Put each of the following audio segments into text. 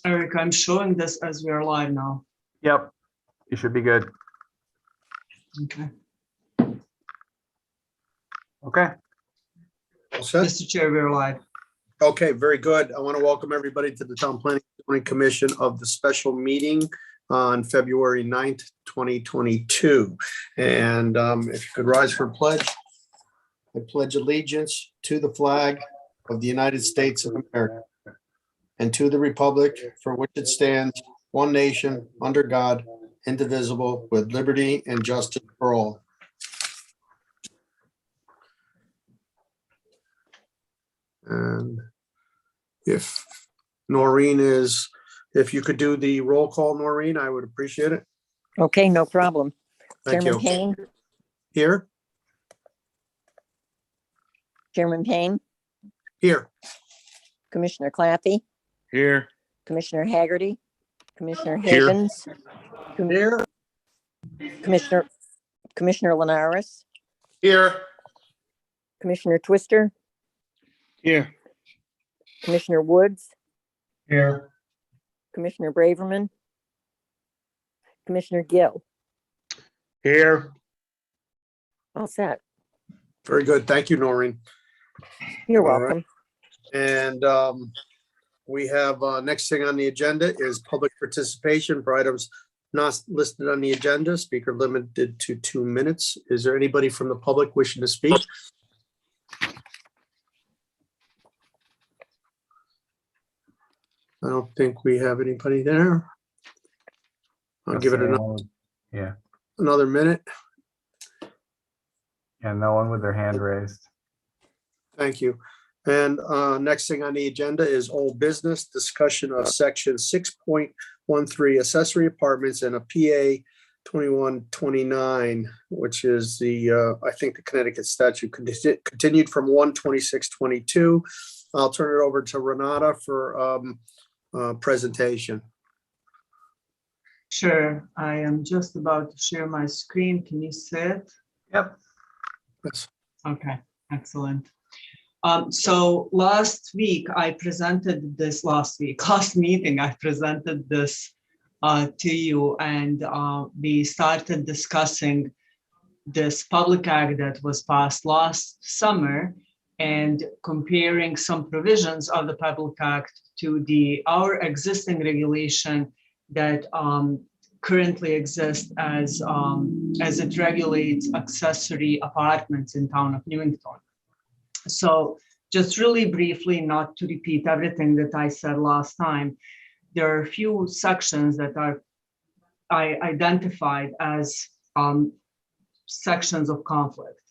Eric, I'm showing this as we are live now. Yep, you should be good. Okay. Okay. All set? Mr. Chair, we're live. Okay, very good. I want to welcome everybody to the Town Planning and Zoning Commission of the special meeting on February 9th, 2022. And if you could rise for a pledge. I pledge allegiance to the flag of the United States of America and to the republic for which it stands, one nation, under God, indivisible, with liberty and justice for all. And if Noreen if you could do the roll call, Noreen, I would appreciate it. Okay, no problem. Thank Chairman you. Payne, Here, Chairman Payne, here, Commissioner Claffey, Here. Commissioner Haggerty, Commissioner Here. Havens, here, Commissioner Linares, here, Commissioner Twister, Here. Commissioner Woods, here. Commissioner Braverman, Commissioner Gill. Here. All set. Very good. Thank you, Noreen. You're All right. welcome. And we have next thing on the agenda is public participation for items not listed on the agenda. Speaker limited to 2 minutes. Is there anybody from the public wishing to speak? I don't think we have anybody there. I'll give it Yeah, another minute. and no one with their hand raised. Thank you. And next thing on the agenda is old business discussion of section 6.13 accessory apartments and a PA 2129, which is the, I think the Connecticut statute continued from 1/26/22. I'll turn it over to Renata for presentation. Sure, I am just about to share my screen. Can you see it? Yep. Yes. Okay, excellent. So last meeting, I presented this to you, and we started discussing this public act that was passed last summer and comparing some provisions of the public act to our existing regulation that currently exists as it regulates accessory apartments in town of Newington. So just really briefly, not to repeat everything that I said last time, there are a few sections that I identified as sections of conflict.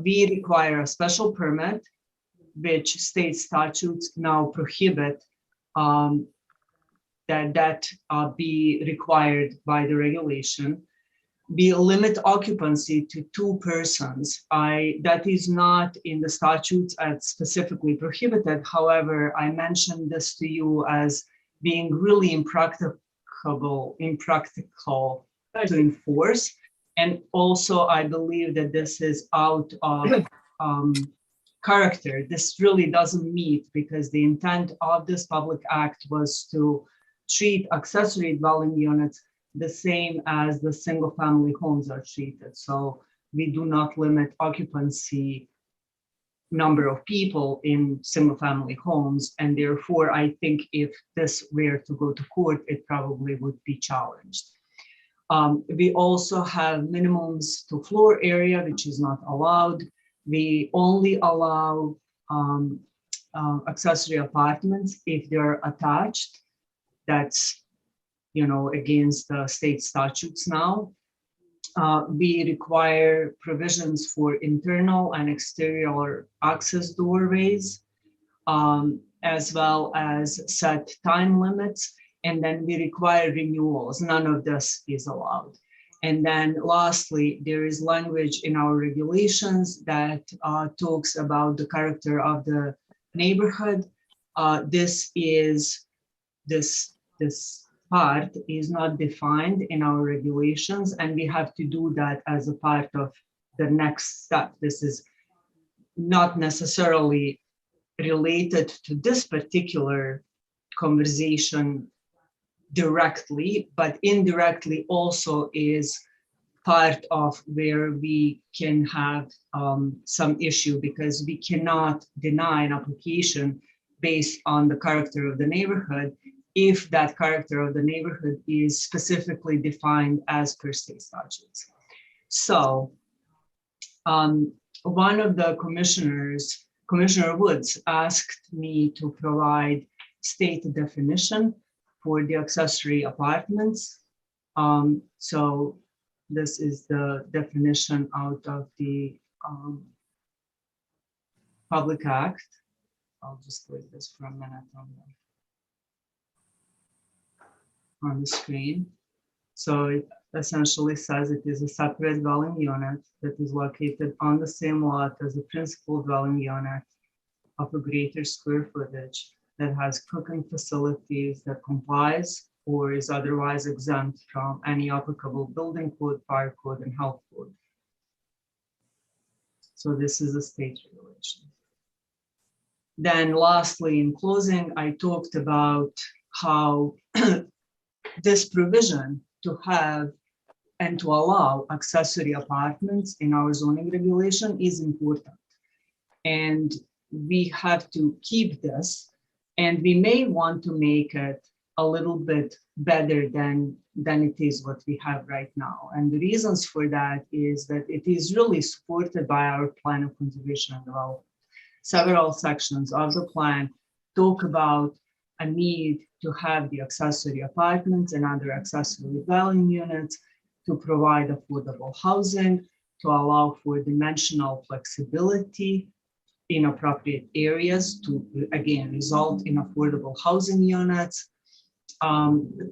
We require a special permit, which state statutes now prohibit that be required by the regulation. We limit occupancy to 2 persons. That is not in the statutes as specifically prohibited. However, I mentioned this to you as being really impractical to enforce. And also, I believe that this is out of character. This really doesn't meet, because the intent of this public act was to treat accessory dwelling units the same as the single family homes are treated. So we do not limit occupancy number of people in single family homes. And therefore, I think if this were to go to court, it probably would be challenged. We also have minimums to floor area, which is not allowed. We only allow accessory apartments if they're attached. That's, against the state statutes now. We require provisions for internal and exterior access doorways, as well as set time limits. And then we require renewals. None of this is allowed. And then lastly, there is language in our regulations that talks about the character of the neighborhood. This part is not defined in our regulations, and we have to do that as a part of the next step. This is not necessarily related to this particular conversation directly, but indirectly also is part of where we can have some issue, because we cannot deny an application based on the character of the neighborhood if that character of the neighborhood is specifically defined as per state statutes. So one of the commissioners, Commissioner Woods, asked me to provide state definition for the accessory apartments. So this is the definition out of the Public Act. I'll just leave this for a minute on the screen. So it essentially says it is a separate dwelling unit that is located on the same lot as a principal dwelling unit of a greater square footage that has cooking facilities that complies or is otherwise exempt from any applicable building code, fire code, and health code. So this is a state regulation. Then lastly, in closing, I talked about how this provision to have and to allow accessory apartments in our zoning regulation is important. And we have to keep this, and we may want to make it a little bit better than it is what we have right now. And the reasons for that is that it is really supported by our plan of conservation and development. Several sections of the plan talk about a need to have the accessory apartments and other accessory dwelling units to provide affordable housing, to allow for dimensional flexibility in appropriate areas to, again, result in affordable housing units.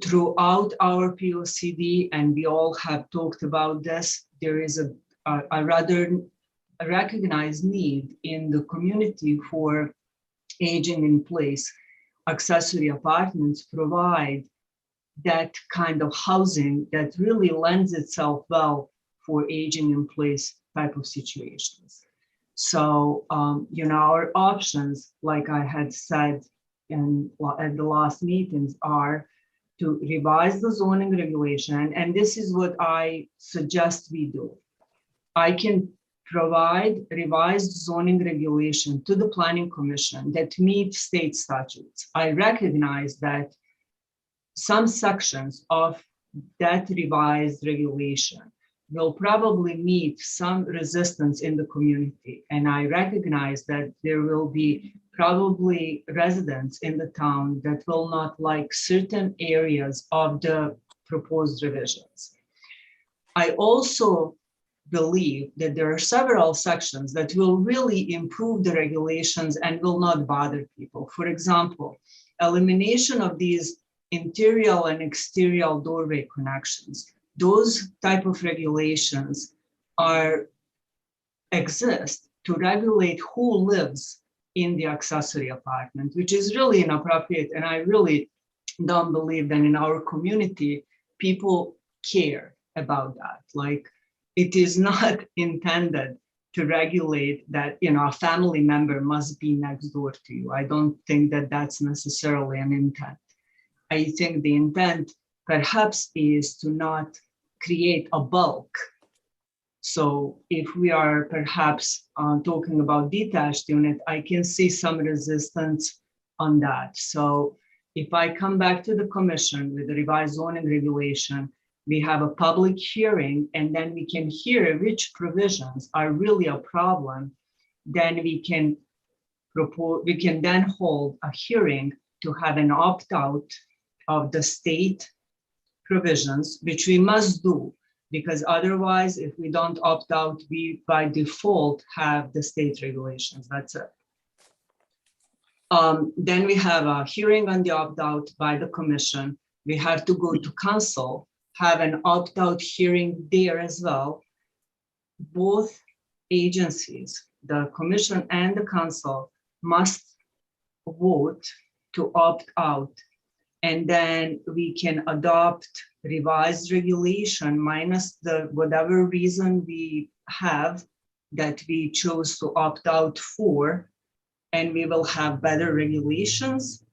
Throughout our POCD, and we all have talked about this, there is a rather recognized need in the community for aging in place. Accessory apartments provide that kind of housing that really lends itself well for aging in place type of situations. So, our options, like I had said at the last meetings, are to revise the zoning regulation. And this is what I suggest we do. I can provide revised zoning regulation to the Planning Commission that meet state statutes. I recognize that some sections of that revised regulation will probably meet some resistance in the community. And I recognize that there will be probably residents in the town that will not like certain areas of the proposed revisions. I also believe that there are several sections that will really improve the regulations and will not bother people. For example, elimination of these interior and exterior doorway connections. Those type of regulations exist to regulate who lives in the accessory apartment, which is really inappropriate. And I really don't believe that in our community, people care about that. Like, it is not intended to regulate that, a family member must be next door to you. I don't think that that's necessarily an intent. I think the intent perhaps is to not create a bulk. So if we are perhaps talking about detached unit, I can see some resistance on that. So if I come back to the commission with the revised zoning regulation, we have a public hearing, and then we can hear which provisions are really a problem. Then we can then hold a hearing to have an opt-out of the state provisions, which we must do, because otherwise, if we don't opt out, we by default have the state regulations. That's it. Then we have a hearing on the opt-out by the commission. We have to go to council, have an opt-out hearing there as well. Both agencies, the commission and the council, must vote to opt out. And then we can adopt revised regulation minus the whatever reason we have that we chose to opt out for, and we will have better regulations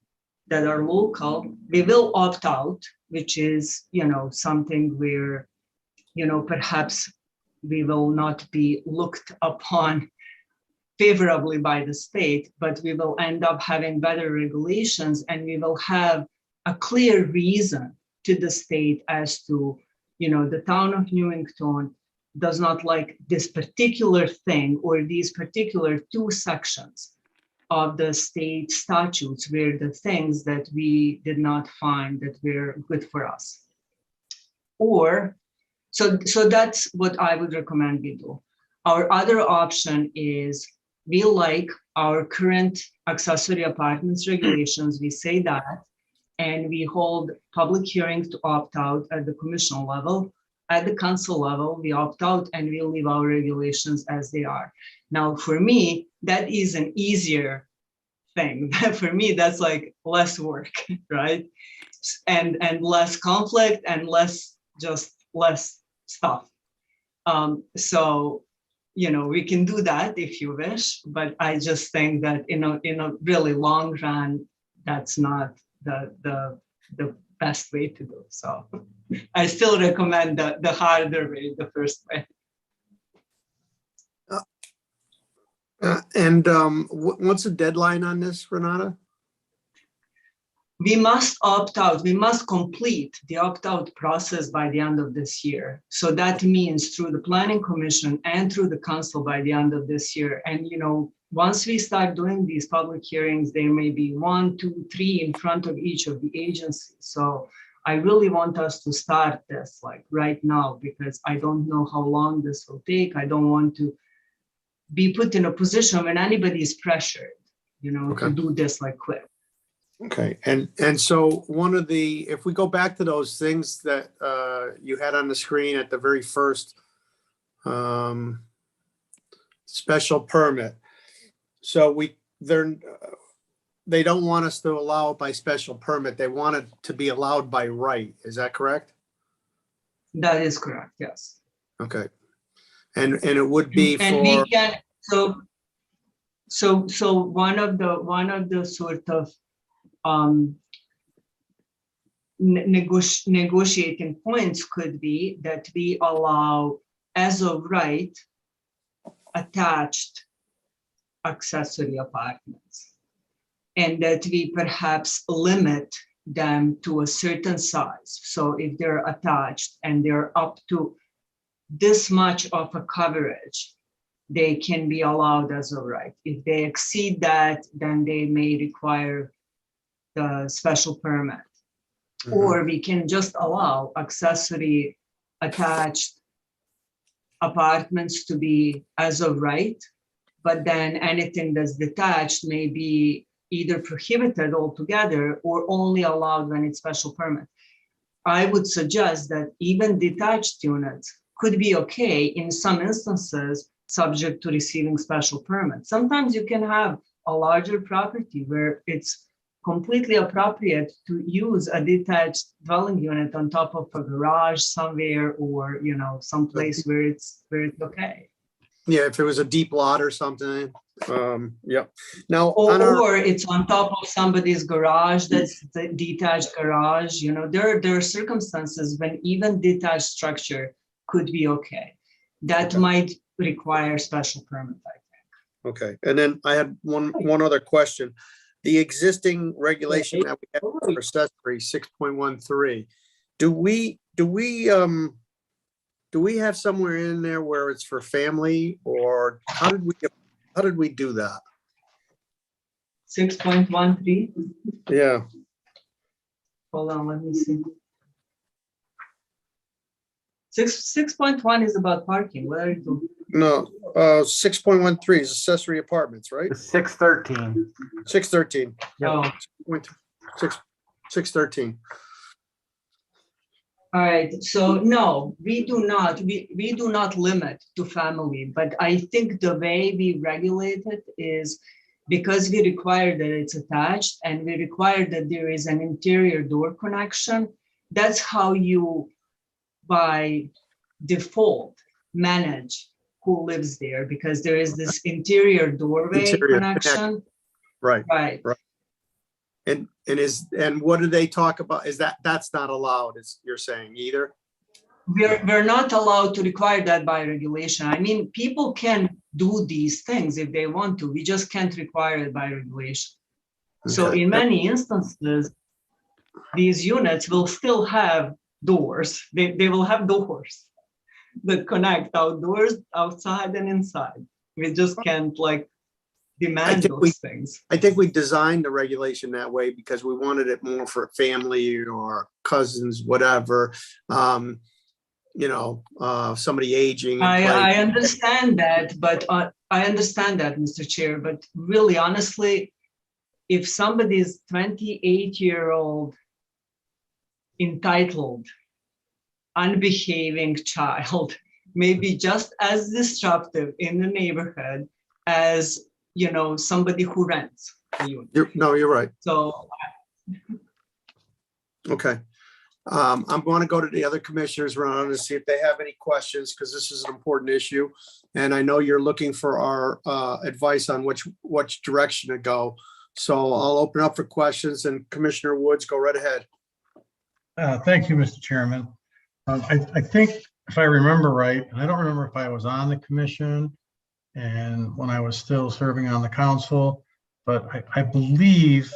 that are local, we will opt out, which is, something where, perhaps we will not be looked upon favorably by the state, but we will end up having better regulations, and we will have a clear reason to the state as to, the town of Newington does not like this particular thing or these particular two sections of the state statutes were the things that we did not find that were good for us. Or, so that's what I would recommend we do. Our other option is we like our current accessory apartments regulations, we say that, and we hold public hearings to opt out at the commission level. At the council level, we opt out and we leave our regulations as they are. Now, for me, that is an easier thing. For me, that's like less work, right? And less conflict and less stuff. So, we can do that if you wish, but I just think that in a really long run, that's not the best way to do. So I still recommend the harder way, the first way. What's the deadline on this, Renata? We must opt out. We must complete the opt-out process by the end of this year. So that means through the Planning Commission and through the council by the end of this year. And, once we start doing these public hearings, there may be 1, 2, 3 in front of each of the agencies. So I really want us to start this like right now, because I don't know how long this will take. I don't want to be put in a position when anybody is pressured, to do this like quick. Okay, and so if we go back to those things that you had on the screen at the very first special permit. So they don't want us to allow it by special permit. They want it to be allowed by right. Is that correct? That is correct, yes. Okay. And it would be And we for, can, so one of the sort of negotiating points could be that we allow as of right attached accessory apartments, and that we perhaps limit them to a certain size. So if they're attached and they're up to this much of a coverage, they can be allowed as of right. If they exceed that, then they may require the special permit. Or we can just allow accessory attached apartments to be as of right, but then anything that's detached may be either prohibited altogether or only allowed when it's special permit. I would suggest that even detached units could be okay in some instances, subject to receiving special permit. Sometimes you can have a larger property where it's completely appropriate to use a detached dwelling unit on top of a garage somewhere, or someplace where it's okay. yeah, if it was a deep lot or something. Yep. Now, Or it's on top of somebody's garage, that's the detached garage. There are circumstances when even detached structure could be okay. That might require special permit, I think. okay, and then I had one other question. The existing regulation that we have for accessory 6.13, do we have somewhere in there where it's for family, or how did we do that? 6.13. Yeah, Hold on, let me see. 6.1 is about parking. What are you doing? no, 6.13 is accessory apartments, right? It's 613. 613. Oh, 613. all right. So no, we do not limit to family, but I think the way we regulate it is because we require that it's attached and we require that there is an interior door connection. That's how you, by default, manage who lives there, because there is this interior doorway Interior connection. Right. Right. Right. And what do they talk about? That's not allowed, is you're saying either? We're not allowed to require that by regulation. I mean, people can do these things if they want to. We just can't require it by regulation. So Okay. in many instances, these units will still have doors. They will have doors that connect outdoors, outside, and inside. We just can't like demand those things. I think we designed the regulation that way because we wanted it more for family or cousins, whatever. Somebody aging. I understand that, but I understand that, Mr. Chair, but really, honestly, if somebody's 28-year-old entitled, unbehaving child may be just as disruptive in the neighborhood as, somebody who rents a unit. You're right. So, Okay. I'm going to go to the other commissioners around to see if they have any questions, because this is an important issue. And I know you're looking for our advice on which direction to go. So I'll open up for questions, and Commissioner Woods, go right ahead. Thank you, Mr. Chairman. I think if I remember right, and I don't remember if I was on the commission and when I was still serving on the council, but I believe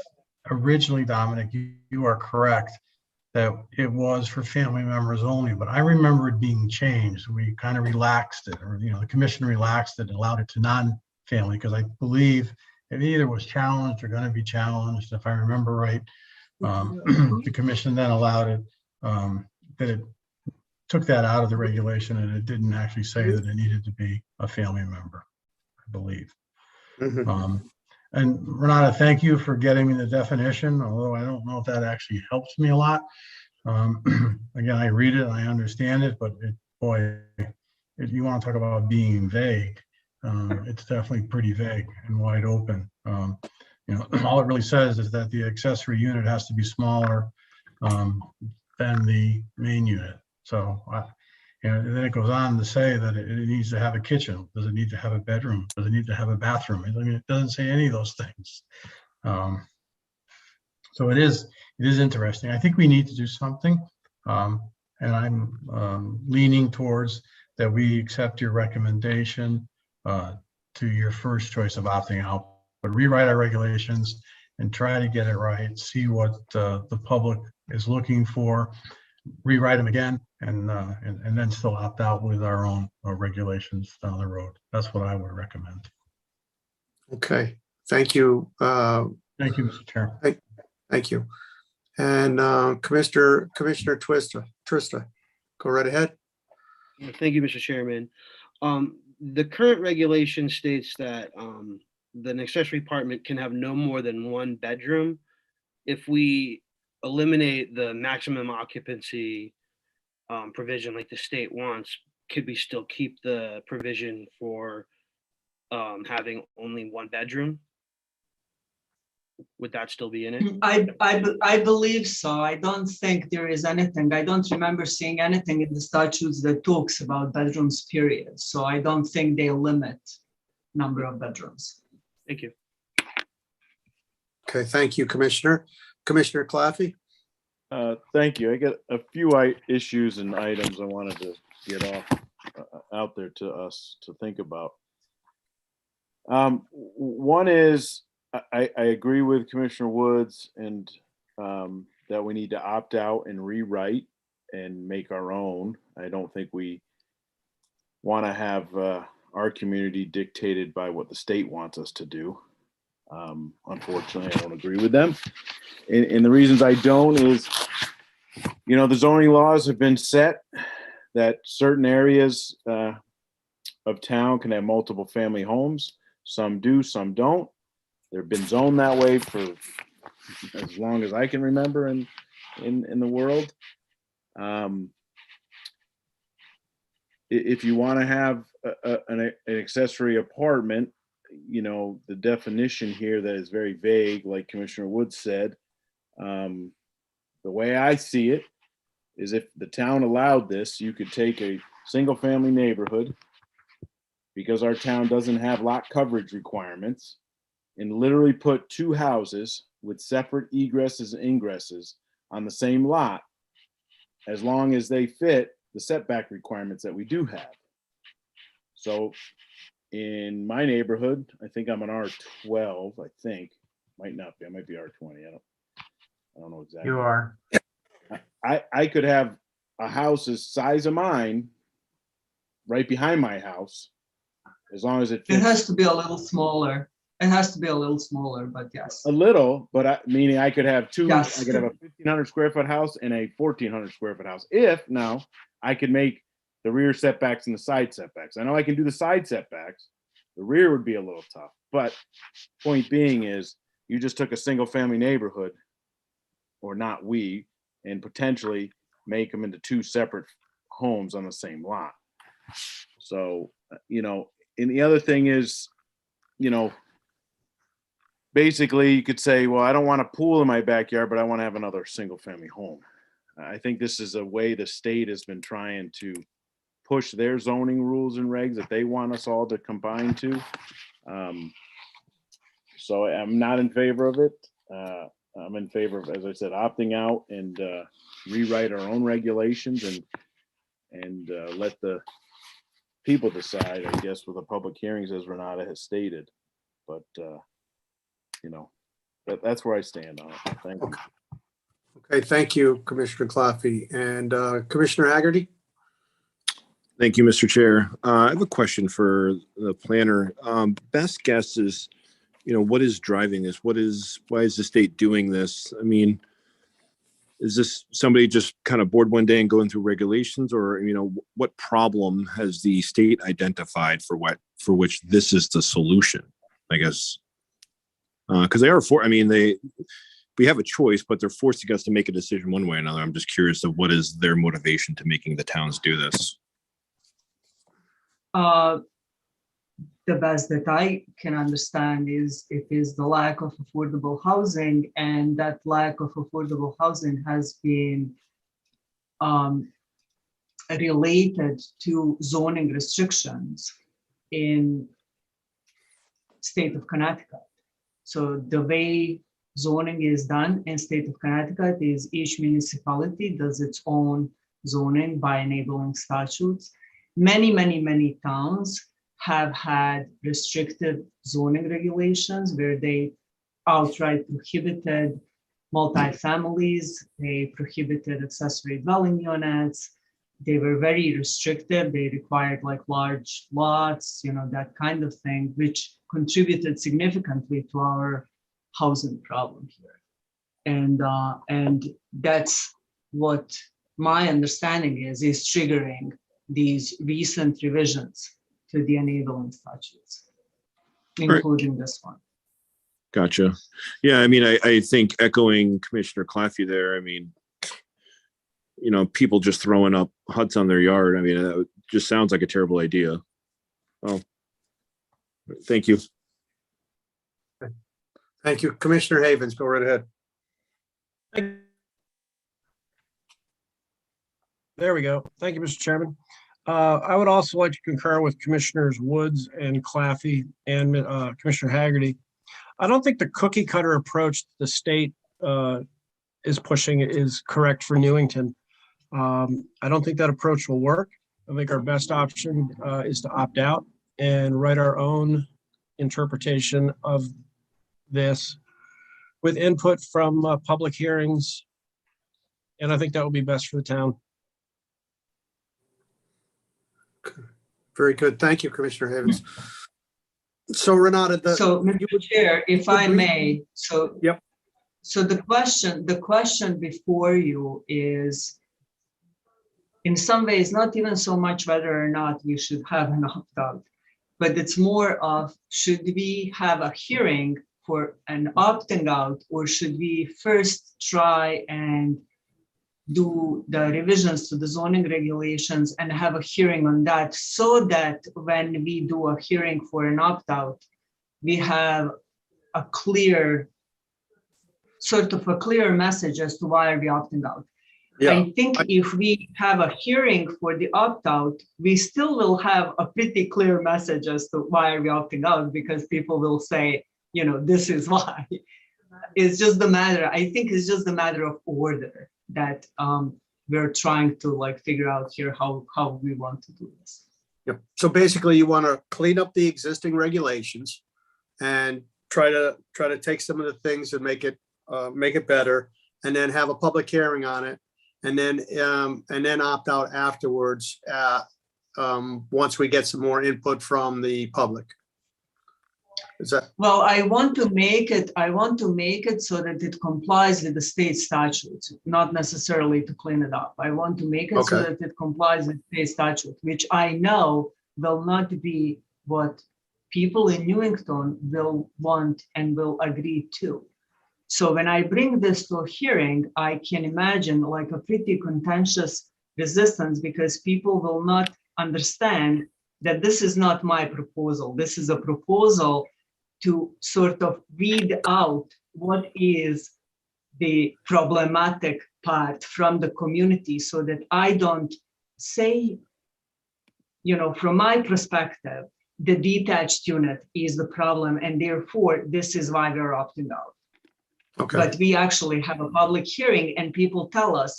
originally, Dominic, you are correct, that it was for family members only, but I remember it being changed. We kind of relaxed it, or, the commission relaxed it and allowed it to non-family, because I believe it either was challenged or going to be challenged. If I remember right, the commission then allowed it, that it took that out of the regulation, and it didn't actually say that it needed to be a family member, I believe. Mhm. And Renata, thank you for getting me the definition, although I don't know if that actually helps me a lot. Again, I read it, I understand it, but if you want to talk about being vague, it's definitely pretty vague and wide open. All it really says is that the accessory unit has to be smaller than the main unit. So, and then it goes on to say that it needs to have a kitchen. Does it need to have a bedroom? Does it need to have a bathroom? I mean, it doesn't say any of those things. So it is interesting. I think we need to do something. And I'm leaning towards that we accept your recommendation to your first choice of opting out, but rewrite our regulations and try to get it right, see what the public is looking for, rewrite them again, and then still opt out with our own regulations down the road. That's what I would recommend. Okay, thank you. Thank you, Mr. Chair. Thank you. And Commissioner Trista, go right ahead. Thank you, Mr. Chairman. The current regulation states that an accessory apartment can have no more than one bedroom. If we eliminate the maximum occupancy provision like the state wants, could we still keep the provision for having only one bedroom? Would that still be in it? I believe so. I don't think there is anything. I don't remember seeing anything in the statutes that talks about bedrooms, period. So I don't think they limit number of bedrooms. Thank you. Okay, thank you, Commissioner. Commissioner Claffey? Thank you. I got a few issues and items I wanted to get out there to us to think about. One is, I agree with Commissioner Woods and that we need to opt out and rewrite and make our own. I don't think we want to have our community dictated by what the state wants us to do. Unfortunately, I don't agree with them. And the reasons I don't is, the zoning laws have been set that certain areas of town can have multiple family homes. Some do, some don't. They've been zoned that way for as long as I can remember in the world. If you want to have an accessory apartment, the definition here that is very vague, like Commissioner Woods said, the way I see it is if the town allowed this, you could take a single family neighborhood, because our town doesn't have lot coverage requirements, and literally put two houses with separate egresses and ingresses on the same lot, as long as they fit the setback requirements that we do have. So in my neighborhood, I think I'm an R12, I think, might not be, I might be R20, I don't know exactly. You are. I could have a house the size of mine right behind my house, as long as it It fits has to be a little smaller. It has to be a little smaller, but yes. a little, but meaning I could have two, Yes. I could have a 1,500 square foot house and a 1,400 square foot house. If now I could make the rear setbacks and the side setbacks. I know I can do the side setbacks. The rear would be a little tough, but point being is you just took a single family neighborhood, or not we, and potentially make them into two separate homes on the same lot. So, you know, and the other thing is, you know, basically you could say, well, I don't want a pool in my backyard, but I want to have another single family home. I think this is a way the state has been trying to push their zoning rules and regs that they want us all to combine to. So I'm not in favor of it. I'm in favor of, as I said, opting out and rewrite our own regulations and let the people decide, I guess, with the public hearings, as Renata has stated. But you know, that's where I stand on it. Thank you. Okay, thank you, Commissioner Claffey. And Commissioner Haggerty? Thank you, Mr. Chair. I have a question for the planner. Best guess is, you know, what is driving this? Why is the state doing this? I mean, is this somebody just kind of bored one day and going through regulations, or, you know, what problem has the state identified for which this is the solution? I guess, because we have a choice, but they're forcing us to make a decision one way or another. I'm just curious of what is their motivation to making the towns do this? The best that I can understand is it is the lack of affordable housing, and that lack of affordable housing has been related to zoning restrictions in state of Connecticut. So the way zoning is done in state of Connecticut is each municipality does its own zoning by enabling statutes. Many towns have had restrictive zoning regulations where they outright prohibited multi-families, they prohibited accessory dwelling units, they were very restrictive, they required like large lots, you know, that kind of thing, which contributed significantly to our housing problem here. And that's what my understanding is triggering these recent revisions to the enabling statutes, including this one. Gotcha. Yeah, I mean, I think echoing Commissioner Claffey there, I mean, you know, people just throwing up huts on their yard. I mean, it just sounds like a terrible idea. Oh, thank you. Thank you. Commissioner Havens, go right ahead. There we go. Thank you, Mr. Chairman. I would also like to concur with Commissioners Woods and Claffey and Commissioner Haggerty. I don't think the cookie cutter approach the state is pushing is correct for Newington. I don't think that approach will work. I think our best option is to opt out and write our own interpretation of this with input from public hearings. And I think that will be best for the town. Very good. Thank you, Commissioner Havens. So Renata, So, Mr. Chair, if I may, so. Yep. So the question before you is, in some ways, not even so much whether or not we should have an opt-out, but it's more of, should we have a hearing for an opting out, or should we first try and do the revisions to the zoning regulations and have a hearing on that, so that when we do a hearing for an opt-out, we have a clear, sort of a clear message as to why are we opting out. yeah, I think if we have a hearing for the opt-out, we still will have a pretty clear message as to why are we opting out, because people will say, you know, this is why. it's just the matter, I think it's just a matter of order that we're trying to like figure out here how we want to do this. Yep. So basically you want to clean up the existing regulations and try to take some of the things and make it better, and then have a public hearing on it, and then opt out afterwards, once we get some more input from the public. Is that, Well, I want to make it so that it complies with the state statutes, not necessarily to clean it up. I want to make it so Okay. that it complies with state statute, which I know will not be what people in Newington will want and will agree to. So when I bring this to a hearing, I can imagine like a pretty contentious resistance, because people will not understand that this is not my proposal. This is a proposal to sort of weed out what is the problematic part from the community, so that I don't say, from my perspective, the detached unit is the problem, and therefore this is why we're opting out. okay, But we actually have a public hearing and people tell us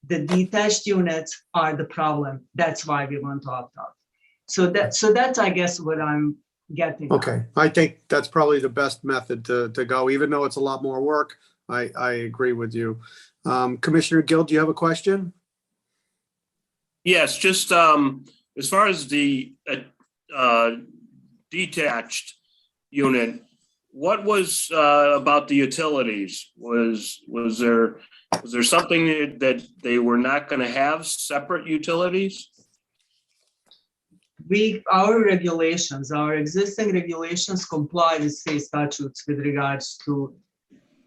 the detached units are the problem. That's why we want to opt out. So that's, I guess, what I'm getting. at. okay. I think that's probably the best method to go, even though it's a lot more work. I agree with you. Commissioner Gill, do you have a question? Yes, just as far as the detached unit, what was about the utilities? Was there something that they were not going to have separate utilities? Our existing regulations comply with state statutes with regards to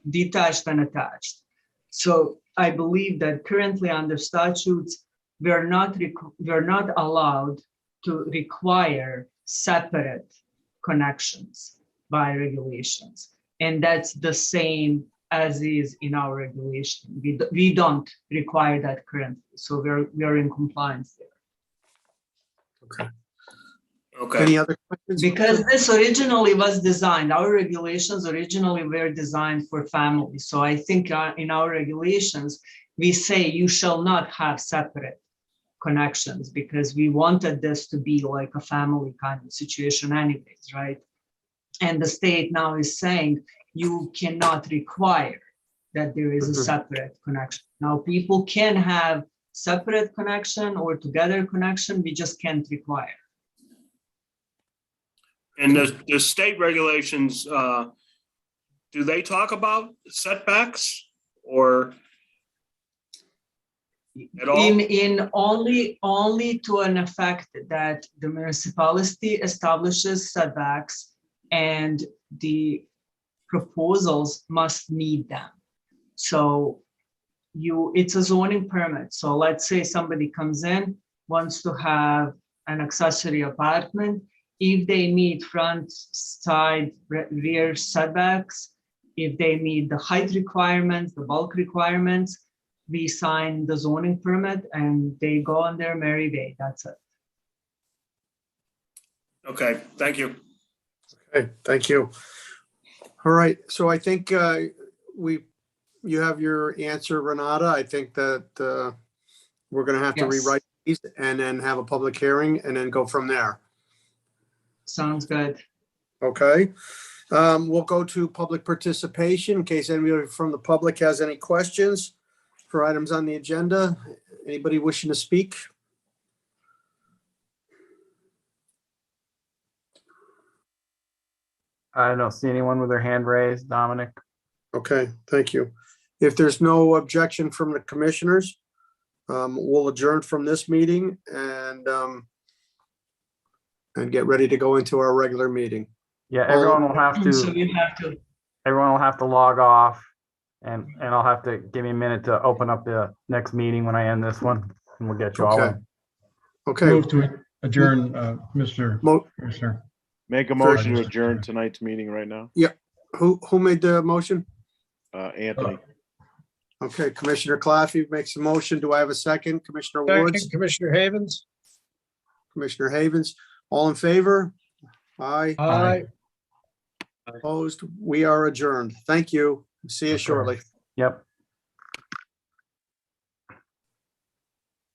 detached and attached. So I believe that currently under statutes, we're not allowed to require separate connections by regulations. And that's the same as is in our regulation. We don't require that currently. So we're in compliance there. Okay. Any other questions? Because this originally was designed, our regulations originally were designed for families. So I think in our regulations, we say you shall not have separate connections, because we wanted this to be like a family kind of situation anyways, right? And the state now is saying you cannot require that there is a separate connection. Now people can have separate connection or together connection, we just can't require. And the state regulations, do they talk about setbacks or at all? In only to an effect that the municipality establishes setbacks and the proposals must meet them. So it's a zoning permit. So let's say somebody comes in, wants to have an accessory apartment. If they meet front, side, rear setbacks, if they meet the height requirements, the bulk requirements, we sign the zoning permit and they go on their merry way. That's it. Okay, thank you. Okay, thank you. All right, so I think you have your answer, Renata. I think that we're gonna have to Yes. rewrite these and then have a public hearing and then go from there. Sounds good. Okay, we'll go to public participation in case anybody from the public has any questions for items on the agenda. Anybody wishing to speak? I don't see anyone with their hand raised, Dominic. Okay, thank you. If there's no objection from the commissioners, we'll adjourn from this meeting and get ready to go into our regular meeting. Yeah, everyone will have So to, you have to, everyone will have to log off, and I'll have to give me a minute to open up the next meeting when I end this one, and we'll get you all Okay. in. Okay, Move to adjourn, Mr. Mo- Commissioner. Make a Sorry, motion to Mr. adjourn Chair. tonight's meeting right now. who made the motion? Anthony, Okay, Commissioner Claffey makes a motion. Do I have a second? Commissioner Woods, Second, Commissioner Havens. Commissioner Havens, all in favor? Aye, Aye. opposed? We are adjourned. Thank you. See you Okay. shortly. Yep.